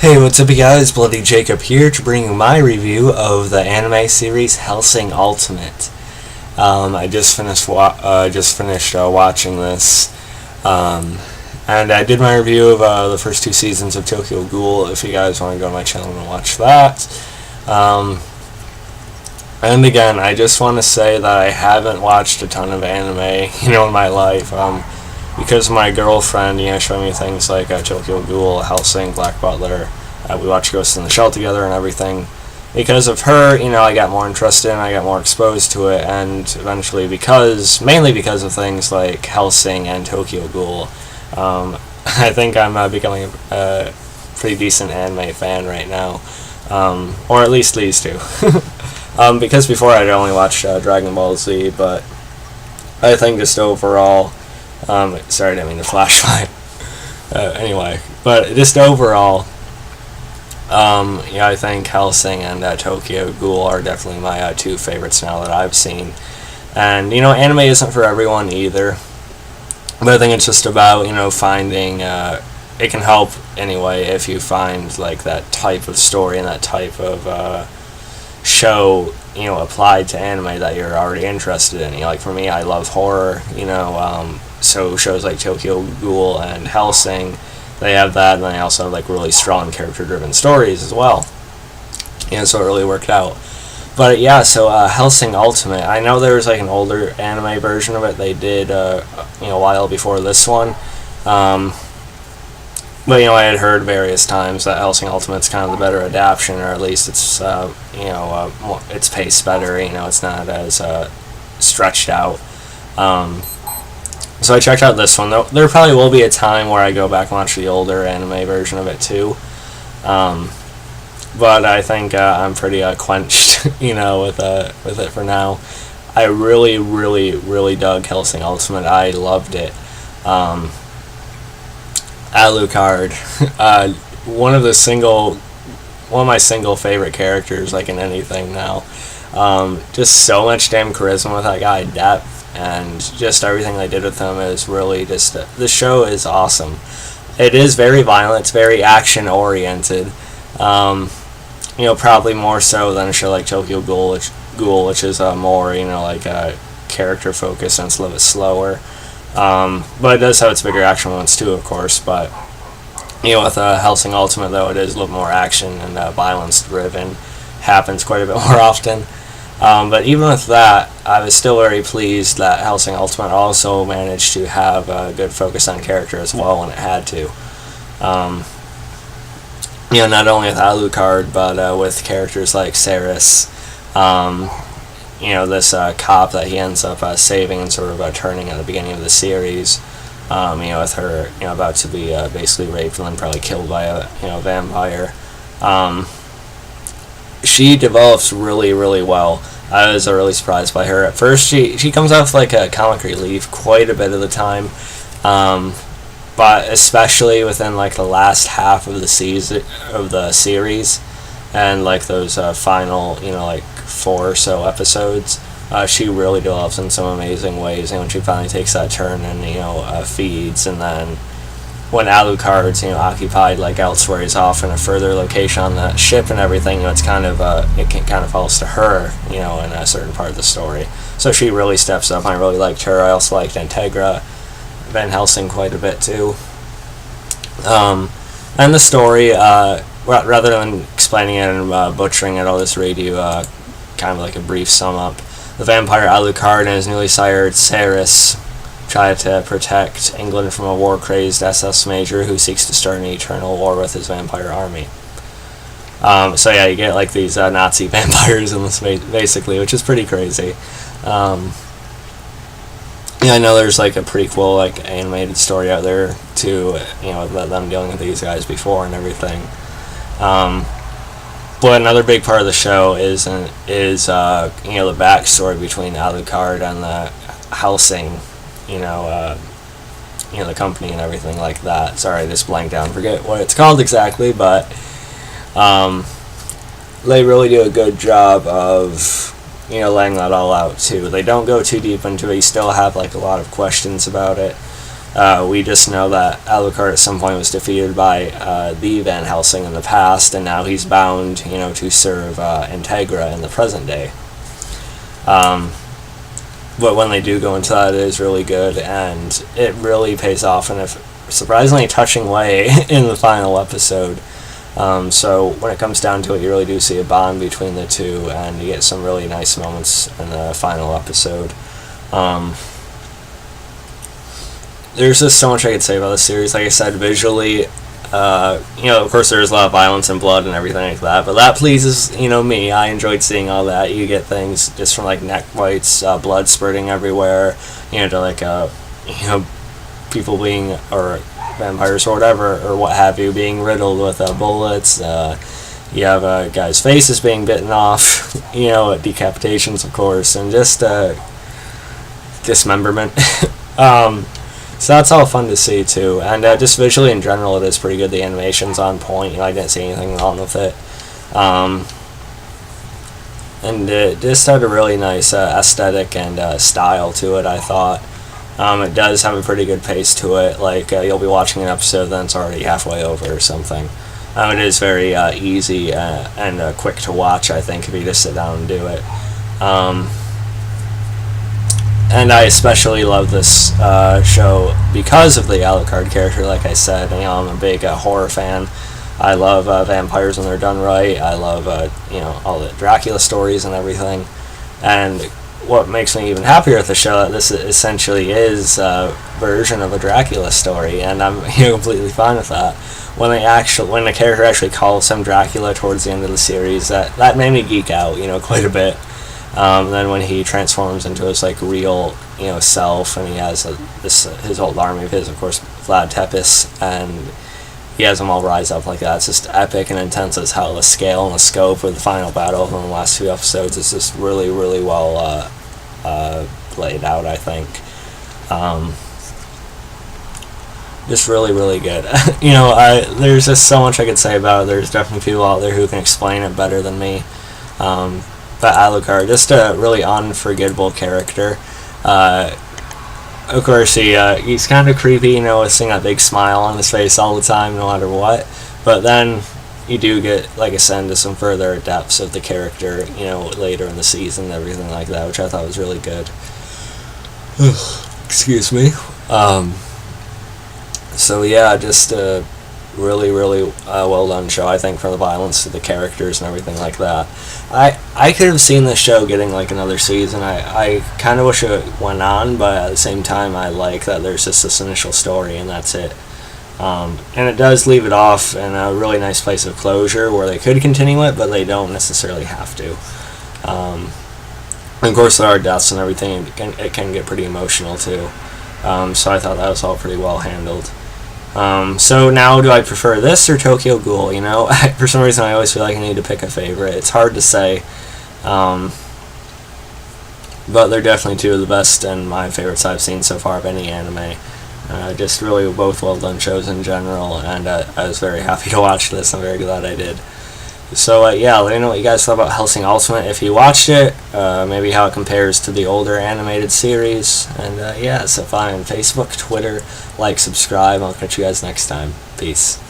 Hey, what's up, you guys? Bloody Jacob here to bring you my review of the anime series Hellsing Ultimate. I just finished watching this, and I did my review of the first two seasons of Tokyo Ghoul. If you guys want to go to my channel and watch that. And again, I just want to say that I haven't watched a ton of anime, in my life. Because my girlfriend, showed me things like Tokyo Ghoul, Hellsing, Black Butler. We watched Ghost in the Shell together and everything. Because of her, I got more interested and I got more exposed to it, and eventually mainly because of things like Hellsing and Tokyo Ghoul, I think I'm becoming a pretty decent anime fan right now. Or at least these two. Because before I'd only watched Dragon Ball Z, but I think just overall... sorry, I didn't mean to flash by. Anyway, but just overall, I think Hellsing and Tokyo Ghoul are definitely my two favorites now that I've seen. And, anime isn't for everyone either. But I think it's just about, finding, it can help anyway if you find, like, that type of story and that type of, show, applied to anime that you're already interested in. Like, for me, I love horror, so shows like Tokyo Ghoul and Hellsing, they have that, and they also have like really strong character-driven stories as well. So it really worked out. But yeah, so Hellsing Ultimate, I know there was like an older anime version of it they did a while before this one. But I had heard various times that Hellsing Ultimate's kind of the better adaptation, or at least it's it's paced better. It's not as stretched out. So I checked out this one. There probably will be a time where I go back and watch the older anime version of it too. But I think I'm pretty quenched, with it for now. I really, really, really dug Hellsing Ultimate. I loved it. Alucard, one of my single favorite characters, like in anything now. Just so much damn charisma with that guy, depth. And just everything they did with him is really just... the show is awesome. It is very violent. It's very action-oriented. Probably more so than a show like Tokyo Ghoul, which is more, character-focused and it's a little bit slower. But it does have its bigger action moments too, of course. But, with Hellsing Ultimate, though, it is a little more action and violence-driven. Happens quite a bit more often. But even with that, I was still very pleased that Hellsing Ultimate also managed to have a good focus on character as well when it had to. Not only with Alucard, but with characters like Ceres, this cop that he ends up saving and sort of turning at the beginning of the series, with her, about to be basically raped and then probably killed by a, vampire. She develops really, really well. I was really surprised by her. At first, she comes off like a comic relief quite a bit of the time, but especially within like the last half of the series, and like those final, like 4 or so episodes, she really develops in some amazing ways. And when she finally takes that turn and feeds, and then when Alucard's occupied like elsewhere, he's off in a further location on that ship and everything, it's kind of falls to her, in a certain part of the story. So she really steps up. I really liked her. I also liked Integra, Van Helsing quite a bit too. And the story, rather than explaining it and butchering it, I'll just read you kind of like a brief sum up. The vampire Alucard and his newly sired Ceres try to protect England from a war-crazed SS major who seeks to start an eternal war with his vampire army. So yeah, you get like these Nazi vampires in this basically, which is pretty crazy. I know there's like a prequel, like animated story out there too, with them dealing with these guys before and everything. But another big part of the show is the backstory between Alucard and the Hellsing. The company and everything like that. Sorry, I just blanked out and forget what it's called exactly, but they really do a good job of laying that all out too. They don't go too deep into it. You still have like a lot of questions about it, We just know that Alucard at some point was defeated by the Van Helsing in the past, and now he's bound, to serve Integra in the present day. But when they do go into that, it is really good, and it really pays off in a surprisingly touching way in the final episode. So when it comes down to it, you really do see a bond between the two, and you get some really nice moments in the final episode. There's just so much I could say about this series. Like I said, visually, of course there's a lot of violence and blood and everything like that, but that pleases, me. I enjoyed seeing all that. You get things just from, like, neck bites, blood spurting everywhere, to, people being, or vampires or whatever, or what have you, being riddled with bullets. You have guys' faces being bitten off, decapitations, of course, and just dismemberment. So that's all fun to see too, and just visually in general, it is pretty good. The animation's on point. I didn't see anything wrong with it, and it just had a really nice aesthetic and style to it. I thought it does have a pretty good pace to it. Like you'll be watching an episode, then it's already halfway over or something. It is very easy and quick to watch, I think, if you just sit down and do it. And I especially love this show because of the Alucard character. Like I said, I'm a big horror fan. I love vampires when they're done right. I love all the Dracula stories and everything. And what makes me even happier with the show, that this essentially is a version of a Dracula story, and I'm completely fine with that. When the character actually calls him Dracula towards the end of the series, that made me geek out, quite a bit. Then when he transforms into his real self, and he has his old army of his, of course, Vlad Tepes, and he has them all rise up like that. It's just epic and intense as hell. The scale and the scope of the final battle in the last few episodes is just really, really well laid out, I think. Just really, really good. There's just so much I could say about it. There's definitely people out there who can explain it better than me. But Alucard, just a really unforgettable character. Of course, he's kind of creepy, seeing that big smile on his face all the time, no matter what. But then you do get, like I said, into some further depths of the character, later in the season and everything like that, which I thought was really good. Excuse me. So yeah, just a really, really well done show, I think, for the violence of the characters and everything like that. I could have seen this show getting another season. I kind of wish it went on, but at the same time, I like that there's just this initial story and that's it. And it does leave it off in a really nice place of closure where they could continue it, but they don't necessarily have to. Of course, there are deaths and everything. It can get pretty emotional too. So I thought that was all pretty well handled. So now, do I prefer this or Tokyo Ghoul? For some reason I always feel like I need to pick a favorite. It's hard to say, but they're definitely two of the best and my favorites I've seen so far of any anime. Just really both well done shows in general, and I was very happy to watch this. I'm very glad I did. So yeah, let me know what you guys thought about Hellsing Ultimate if you watched it, maybe how it compares to the older animated series, and yeah, so find Facebook, Twitter, subscribe. I'll catch you guys next time. Peace.